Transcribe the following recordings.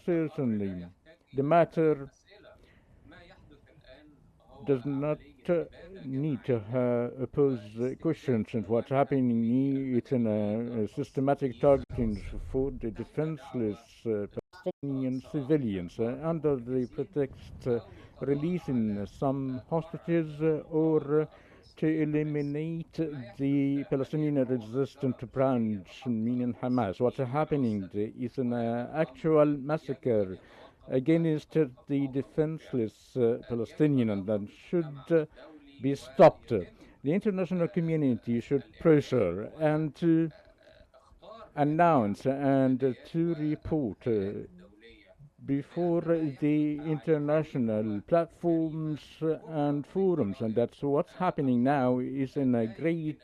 certainly, the matter does not need to pose questions and what's happening. It's a systematic targeting for the defenseless Palestinian civilians under the pretext releasing some hostages or to eliminate the Palestinian resistant branch, meaning Hamas. What's happening is an actual massacre against the defenseless Palestinian, and that should be stopped. The international community should pressure and to announce and to report before the international platforms and forums, and that's what's happening now is in a great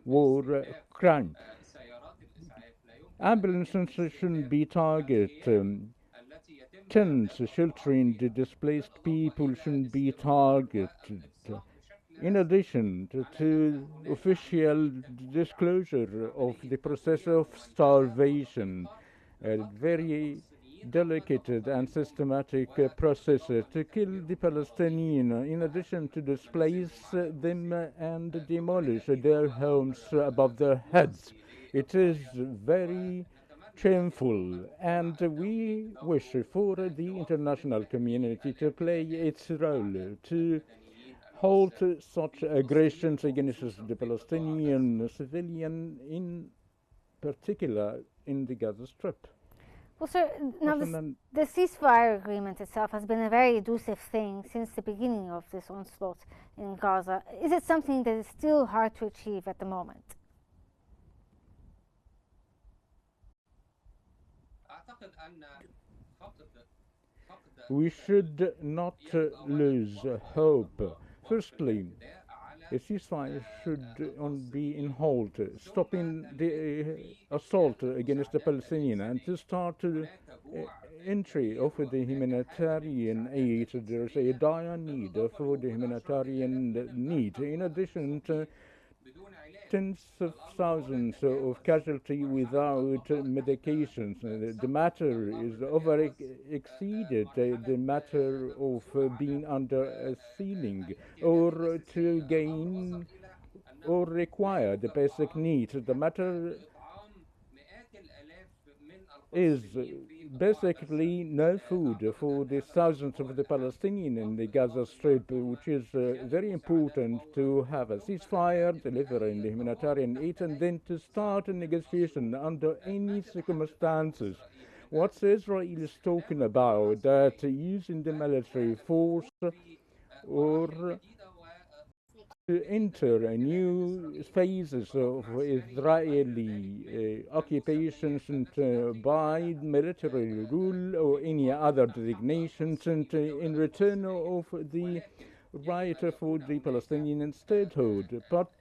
war crime. Ambulances shouldn't be targeted. Tents sheltering the displaced people shouldn't be targeted. In addition to official disclosure of the process of starvation, a very delicate and systematic process to kill the Palestinian, in addition to displace them and demolish their homes above their heads. It is very shameful, and we wish for the international community to play its role to halt such aggressions against the Palestinian civilian, in particular in the Gaza Strip. Well, sir, now the ceasefire agreement itself has been a very elusive thing since the beginning of this onslaught in Gaza. Is it something that is still hard to achieve at the moment? We should not lose hope. Firstly, a ceasefire should be in halt, stopping the assault against the Palestinians, and to start entry of the humanitarian aid. There is a dire need for the humanitarian need. In addition to tens of thousands of casualties without medications. The matter is over exceeded the matter of being under a ceiling or to gain or require the basic needs. The matter is basically no food for the thousands of the Palestinians in the Gaza Strip, which is very important to have a ceasefire, delivering the humanitarian aid, and then to start a negotiation under any circumstances. What Israel is talking about, that using the military force or to enter a new phases of Israeli occupations and by military rule or any other designations, and in return of the right for the Palestinian statehood. But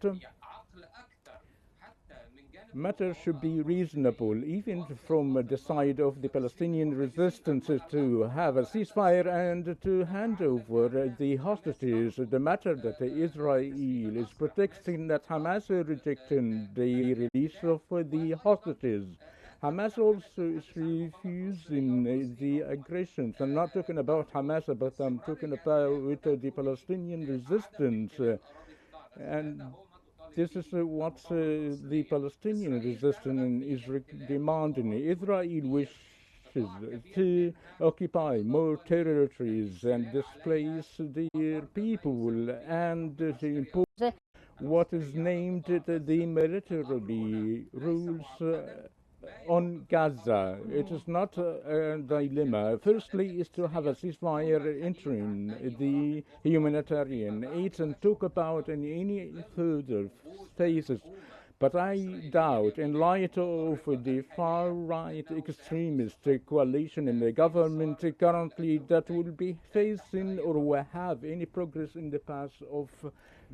matters should be reasonable, even from the side of the Palestinian resistance, to have a ceasefire and to hand over the hostages. The matter that Israel is protesting that Hamas is rejecting the release of the hostages. Hamas also is refusing the aggressions. I'm not talking about Hamas, but I'm talking about the Palestinian resistance. And this is what the Palestinian resistance is demanding. Israel wishes to occupy more territories and displace their people and to impose what is named the military rules on Gaza. It is not a dilemma. Firstly, is to have a ceasefire entering the humanitarian aid and talk about any further phases. But I doubt, in light of the far-right extremist coalition in the government currently, that will be facing or will have any progress in the path of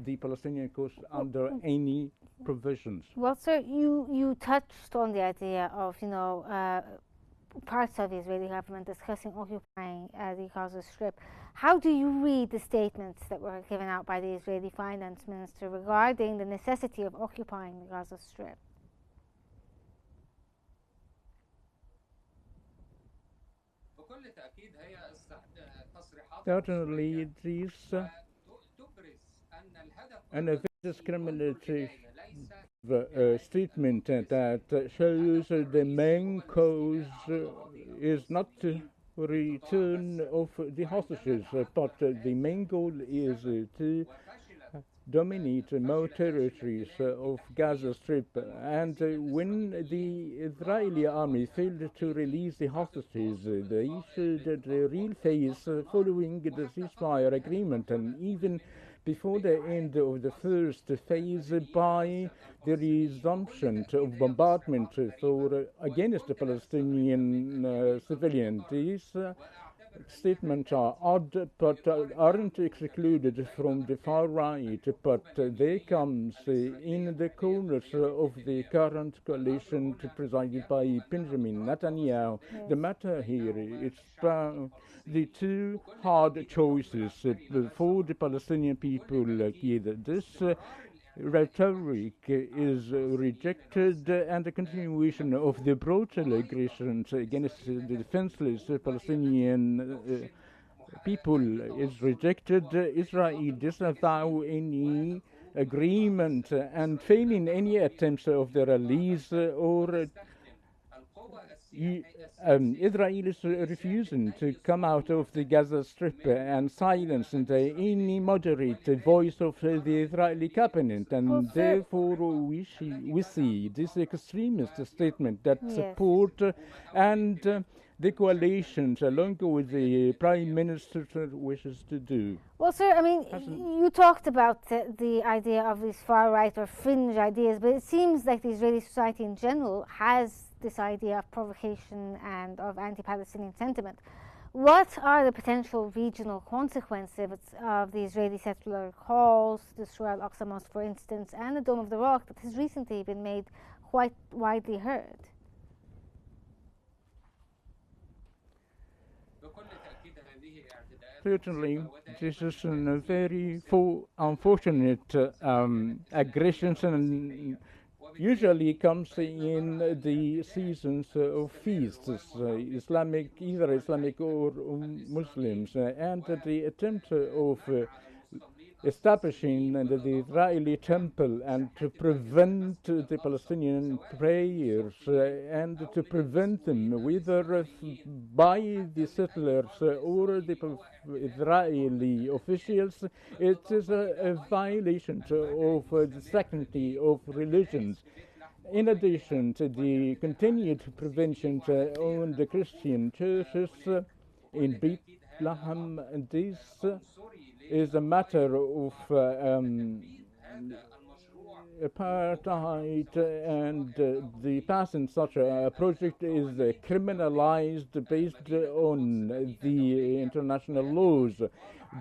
the Palestinian cause under any provisions. Well, sir, you touched on the idea of, parts of the Israeli government discussing occupying the Gaza Strip. How do you read the statements that were given out by the Israeli finance minister regarding the necessity of occupying the Gaza Strip? Certainly, it is an discriminatory statement that shows the main cause is not to return of the hostages, but the main goal is to dominate more territories of Gaza Strip. And when the Israeli army failed to release the hostages, they showed the real face following the ceasefire agreement, and even before the end of the first phase by the resumption of bombardment against the Palestinian civilians. These statements are odd, but aren't excluded from the far right, but they come in the corners of the current coalition presided by Benjamin Netanyahu. Yes. The matter here is the two hard choices for the Palestinian people. This rhetoric is rejected, and the continuation of the brutal aggressions against the defenseless Palestinian people is rejected. Israel disavow any agreement and failing any attempts of the release or Israel is refusing to come out of the Gaza Strip and silence any moderate voice of the Israeli cabinet, and therefore we see this extremist statement that support and the coalition, along with the Prime Minister, wishes to do. Well, sir, I mean, you talked about the idea of these far-right or fringe ideas, but it seems like the Israeli society in general has this idea of provocation and of anti-Palestinian sentiment. What are the potential regional consequences of the Israeli settler calls to destroy Al-Aqsa Mosque, for instance, and the Dome of the Rock that has recently been made quite widely heard? Certainly, this is a very unfortunate aggressions, and usually comes in the seasons of feasts, either Islamic or Muslims, and the attempt of establishing the Israeli temple and to prevent the Palestinian prayers and to prevent them whether by the settlers or the Israeli officials. It is a violation of the sanctity of religions. In addition to the continued prevention on the Christian churches in Bethlehem, this is a matter of apartheid, and the passing such a project is criminalized based on the international laws.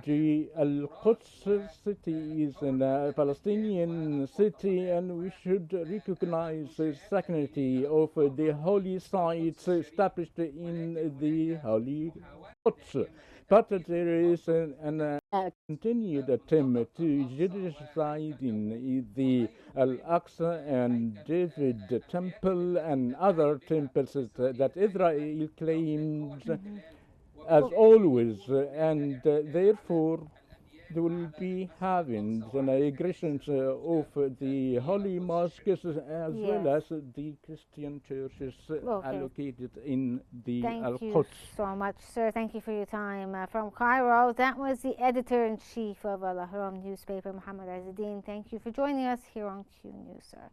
The Al-Quds city is a Palestinian city, and we should recognize the sanctity of the holy sites established in the Holy Quds. But there is a continued attempt to judicialize in the Al-Aqsa and David Temple and other temples that Israel claims as always, and therefore they will be having an aggressions of the holy mosques as well as the Christian churches allocated in the Al-Quds. Thank you so much, sir. Thank you for your time. From Cairo, that was the editor-in-chief of Al-Ahram newspaper, Mohamed Ezz El-Din. Thank you for joining us here on Q News, sir.